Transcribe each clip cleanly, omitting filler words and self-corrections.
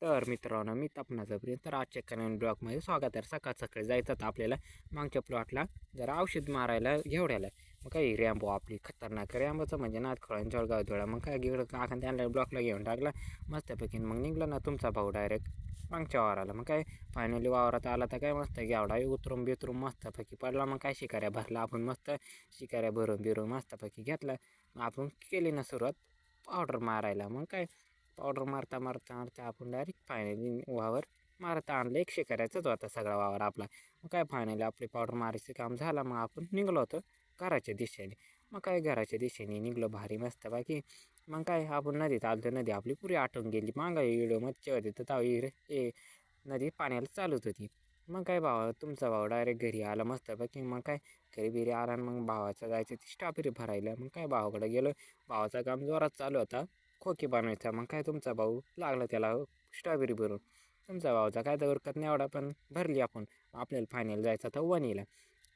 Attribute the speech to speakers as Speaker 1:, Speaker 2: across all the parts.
Speaker 1: तर मित्रांनो, मी तपनाचा प्रिय तर आजच्या करेन ब्लॉगमध्ये स्वागत आहे. सकाळ सकाळी जायचं तर आपल्याला मागच्या प्लॉटला जरा औषध मारायला घेवड्याला. मग काय रॅम्बो आपली खतरनाक रॅम्बोचं म्हणजे नाद खळून जळगाव धुळा. मग काय गिकडं काका त्यांना ब्लॉकला घेऊन टाकला मस्तपैकी. मग निघला ना तुमचा भाऊ डायरेक्ट मागच्या वावराला. मग काय फायनली वावरात आला तर काय मस्त घेवडा उतरून बितरून मस्तपैकी पडला. मग काय शिकाऱ्या भरला आपण मस्त शिकाऱ्या भरून बिरून मस्तपैकी घेतला. मग आपण केली ना सुरुवात पावडर मारायला. मग काय पावडर मारता मारता मारता आपण डायरेक्ट फायनली वावर मारता आणलं. एक शिकाऱ्याचाच होता सगळा वावर आपला. मग काय फायनली आपले पावडर मारायचं काम झालं. मग आपण निघलो होतो घराच्या दिशेने. मग काय घराच्या दिशेने निघलो भारी मस्त बाकी. मग काय आपण नदीत आलो. नदी आपली पुरी आटून गेली. मागा व्हिडिओ मच्छी होती तर ए नदी पाण्याला चालूच होती. मग काय तुमचा भाऊ डायरेक्ट घरी आला मस्तपैकी. मग काय घरी बिरी आला. मग भावाचा जायचं ती स्ट्रॉबेरी भरायला. मग काय भावाकडे गेलो. भावाचा काम जोरात चालू होता खोकी बनवायचा. मग काय तुमचा भाऊ लागला त्याला स्ट्रॉबेरी भरून. तुमचा भाऊचा काय तर उरकत नाही एवढा पण भरली आपण. आपल्याला फायनल जायचं होतं वणीला.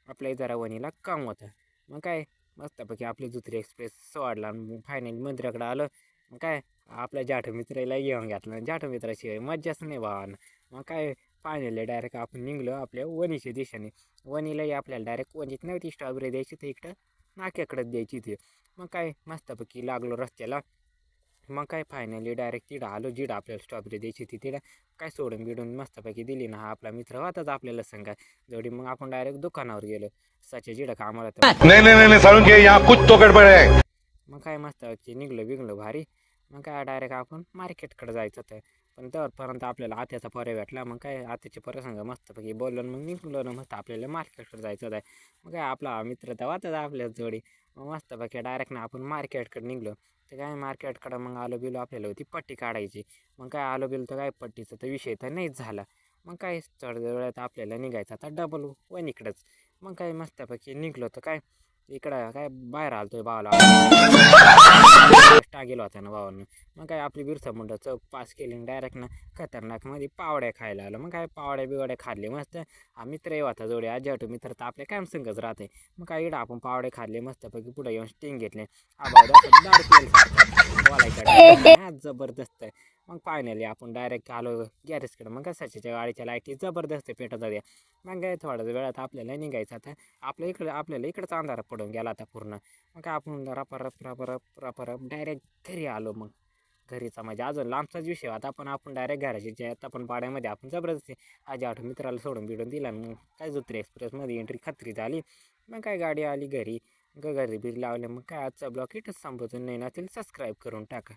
Speaker 1: आपल्या जरा वणीला काम होतं. मग काय मस्तपैकी आपली दुसरी एक्सप्रेस सोडला. फायनल मंदिराकडे आलं. मग काय आपल्या जाठू मित्राला घेऊन घातलं. जाठू मित्राशिवाय मज्जाच नाही भावानं. मग काय फायनली डायरेक्ट आपण निघलो आपल्या वणीच्या दिशेने. वणीलाही आपल्याला डायरेक्ट वणीत नव्हती स्ट्रॉबेरी द्यायची तर इकडं नाक्याकडेच द्यायची ती. मग काय मस्तपैकी लागलो रस्त्याला. मग काय फायनली डायरेक्ट तिथं आलो जिथं आपल्याला स्ट्रॉबेरी द्यायची ती तिथं काय सोडून बिडून मस्तपैकी दिली ना. हा आपला मित्र होताच आपल्याला सांगा जोडी. मग आपण डायरेक्ट दुकानावर गेलो सच्या जिडं कामाला तर
Speaker 2: नहीं नहीं नहीं सारुण के यहाँ कुछ तो गड़बड़ है.
Speaker 1: मग काय मस्तपैकी निघलो बिघलो भारी. मग काय डायरेक्ट आपण मार्केटकडे जायचं होतं. पण त्यावरपर्यंत आपल्याला आत्याचा पोरे भेटला. मग काय आत्याच्या पोरासंग मस्तपैकी बोललो. मग निघलो ना मस्त आपल्याला मार्केटकडे जायचं होतं. मग काय आपला मित्र तर होताच आपल्या जोडी. मग मस्तपैकी डायरेक्ट ना आपण मार्केटकडे निघलो. तर काय मार्केटकडं मग आलो बिलो आपल्याला होती पट्टी काढायची. मग काय आलो बिलो तर काय पट्टीचा तर विषय तर नाहीच झाला. मग काय चढ वेळात आपल्याला निघायचं आता डबल वणीकडंच. मग काय मस्तपैकी निघलो तर काय इकडं काय बाहेर आलतोय भावाला गेलो होता ना भावानं. मग काय आपली बिरसा मुंडा चौक पास केली डायरेक्ट ना खतरनाकमध्ये पावड्या खायला आलं. मग काय पावड्या बिवड्या खाल्ले मस्त. हा मित्र होता जोडे आजी मित्र तर आपल्या काय संगच राहते. मग काय इकडं आपण पावडे खाल्ले मस्तपैकी पुढे येऊन स्टिंग घेतले. बोलायचा जबरदस्त. मग फायनली आपण डायरेक्ट आलो गॅरेजकडे. मग कशाच्या गाडीच्या लाईटी जबरदस्त पेटत होत्या. मग काय थोड्याच वेळात आपल्याला निघायचं आता. आपल्याला इकडंच अंधारा पडून गेला आता पूर्ण. मग काय आपण रपरप डायरेक्ट घरी आलो. मग घरीचा म्हणजे अजून लांबचाच विषय होता. आपण डायरेक्ट घराच्या ज्या आपण पाड्यामध्ये आपण जबरदस्ती आजी आठवण मित्राला सोडून बिडून दिला. मग काय जुत्री एक्सप्रेसमध्ये एंट्री खत्री झाली. मग काय गाडी आली घरी. घरी बिरी लावले. मग काय आजचा ब्लॉग इथंच संपवतो. नाही ना सबस्क्राईब करून टाका.